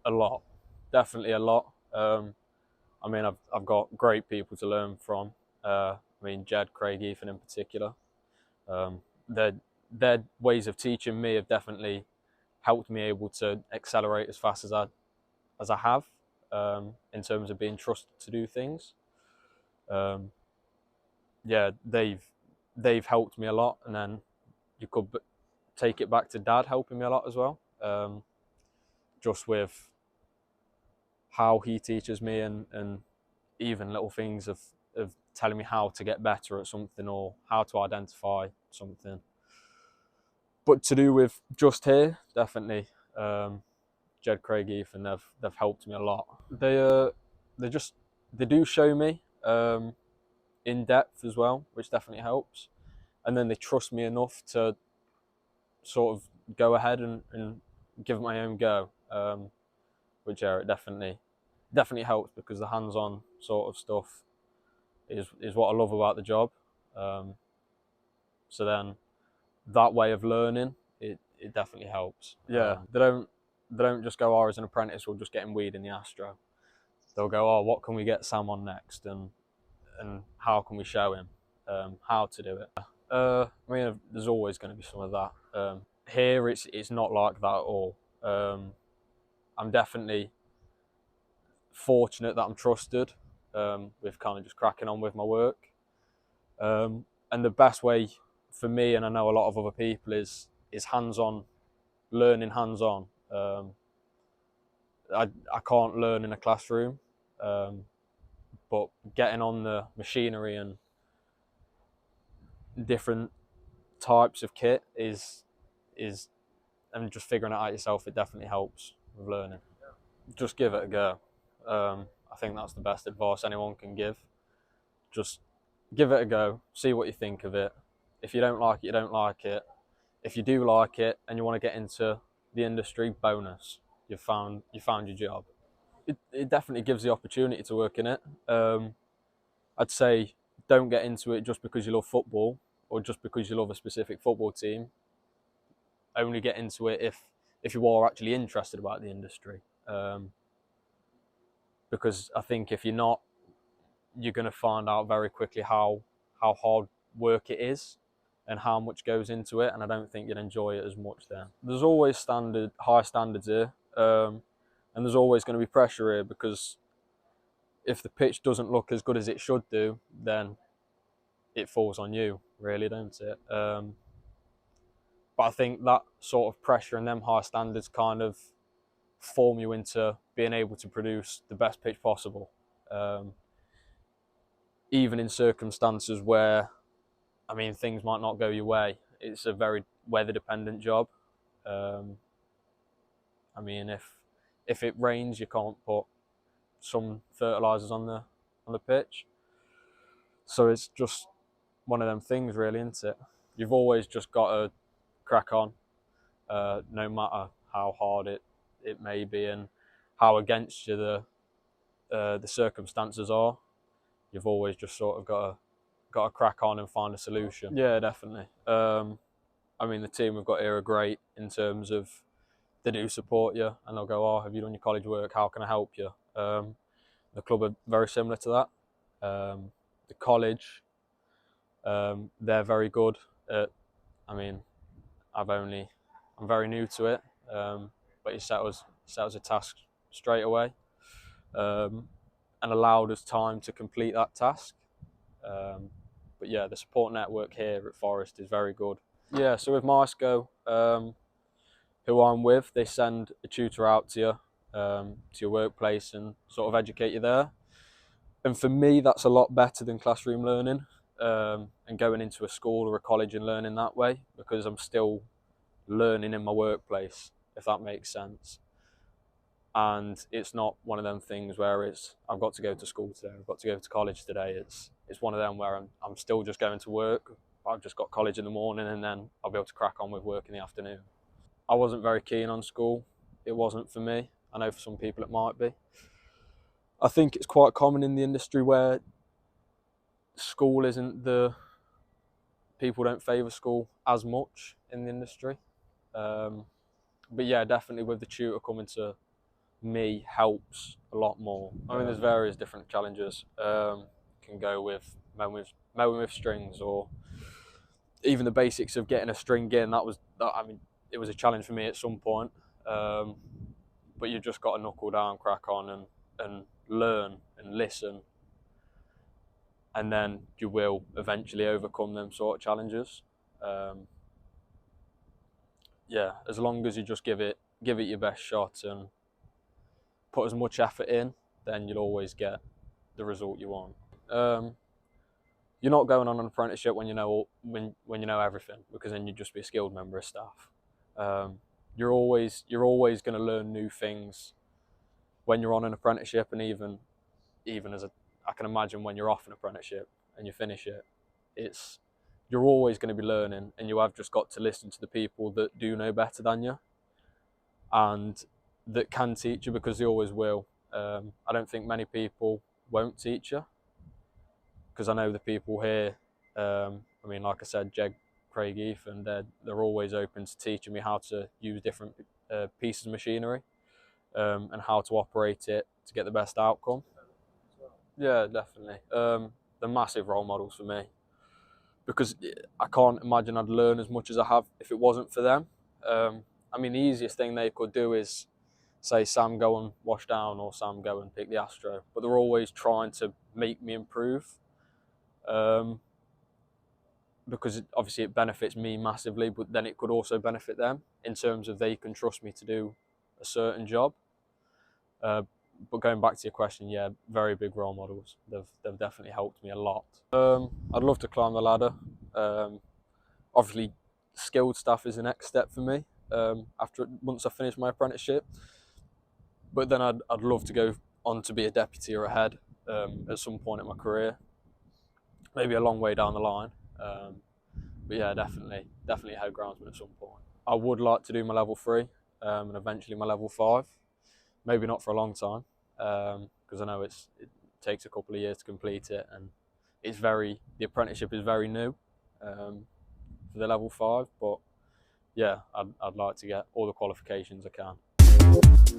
A lot, definitely a lot. I mean, I've got great people to learn from. I mean, Jed, Craig, Ethan in particular. Um, their their ways of teaching me have definitely helped me able to accelerate as fast as I have, in terms of being trusted to do things. Um, yeah, they've helped me a lot, and then you could take it back to Dad helping me a lot as well. Just with how he teaches me, and even little things of telling me how to get better at something or how to identify something. But to do with just here, definitely, Jed, Craig, Ethan, they've helped me a lot. They just they do show me, in depth as well, which definitely helps. And then they trust me enough to sort of go ahead and give it my own go, which it definitely helps, because the hands-on sort of stuff is what I love about the job. So then that way of learning, it definitely helps. Yeah, they don't just go, oh, as an apprentice, we'll just get him weed in the Astro. They'll go, oh, what can we get Sam on next, and how can we show him how to do it. I mean, there's always going to be some of that. Here, it's not like that at all. I'm definitely fortunate that I'm trusted, with kind of just cracking on with my work. And the best way for me, and I know a lot of other people, is hands-on, learning hands-on. I can't learn in a classroom, but getting on the machinery and different types of kit is and just figuring it out yourself, it definitely helps with learning. Just give it a go. I think that's the best advice anyone can give. Just give it a go, see what you think of it. If you don't like it, you don't like it. If you do like it and you want to get into the industry, bonus. You found your job. It definitely gives the opportunity to work in it. I'd say don't get into it just because you love football or just because you love a specific football team. Only get into it if you are actually interested about the industry. Because I think if you're not, you're going to find out very quickly how hard work it is and how much goes into it, and I don't think you'd enjoy it as much then. There's always high standards here, and there's always going to be pressure here, because if the pitch doesn't look as good as it should do, then it falls on you, really, don't it? But I think that sort of pressure and them high standards kind of form you into being able to produce the best pitch possible, even in circumstances where, I mean, things might not go your way. It's a very weather-dependent job. I mean, if it rains, you can't put some fertilizers on the pitch. So it's just one of them things, really, isn't it? You've always just got to crack on, no matter how hard it may be and how against you the circumstances are. You've always just sort of got to crack on and find a solution. Yeah, definitely. I mean, the team we've got here are great in terms of they do support you, and they'll go, oh, have you done your college work? How can I help you? The club are very similar to that. The college, they're very good at, I mean, I'm very new to it, but he set us a task straight away, and allowed us time to complete that task. But yeah, the support network here at Forest is very good. Yeah, so with Mysco, who I'm with, they send a tutor out to you, to your workplace, and sort of educate you there. And for me, that's a lot better than classroom learning, and going into a school or a college and learning that way, because I'm still learning in my workplace, if that makes sense. And it's not one of them things where I've got to go to school today, I've got to go to college today. It's one of them where I'm still just going to work. I've just got college in the morning, and then I'll be able to crack on with work in the afternoon. I wasn't very keen on school. It wasn't for me. I know for some people it might be. I think it's quite common in the industry where school isn't people don't favour school as much in the industry. But yeah, definitely with the tutor coming to me helps a lot more. I mean, there's various different challenges. Can go with mowing with strings, or even the basics of getting a string in. I mean, it was a challenge for me at some point. But you just got to knuckle down, crack on, and learn and listen, and then you will eventually overcome them sort of challenges. Yeah, as long as you just give it your best shot and put as much effort in, then you'll always get the result you want. You're not going on an apprenticeship when you know everything, because then you'd just be a skilled member of staff. You're always going to learn new things when you're on an apprenticeship, and even I can imagine when you're off an apprenticeship and you finish it, you're always going to be learning, and you have just got to listen to the people that do know better than you and that can teach you, because they always will. I don't think many people won't teach you, because I know the people here, I mean, like I said, Jeg, Craig, Ethan, they're always open to teaching me how to use different pieces of machinery and how to operate it to get the best outcome. Yeah, definitely. They're massive role models for me, because I can't imagine I'd learn as much as I have if it wasn't for them. I mean, the easiest thing they could do is say, Sam, go and wash down, or Sam, go and pick the Astro. But they're always trying to make me improve, because obviously it benefits me massively, but then it could also benefit them in terms of they can trust me to do a certain job. But going back to your question, yeah, very big role models. They've definitely helped me a lot. I'd love to climb the ladder. Obviously, skilled staff is the next step for me once I finish my apprenticeship. But then I'd love to go on to be a deputy or a head at some point in my career. Maybe a long way down the line. But yeah, definitely a head groundsman at some point. I would like to do my level 3 and eventually my level 5. Maybe not for a long time, because I know it takes a couple of years to complete it, and the apprenticeship is very new for the level 5. But yeah, I'd like to get all the qualifications I can.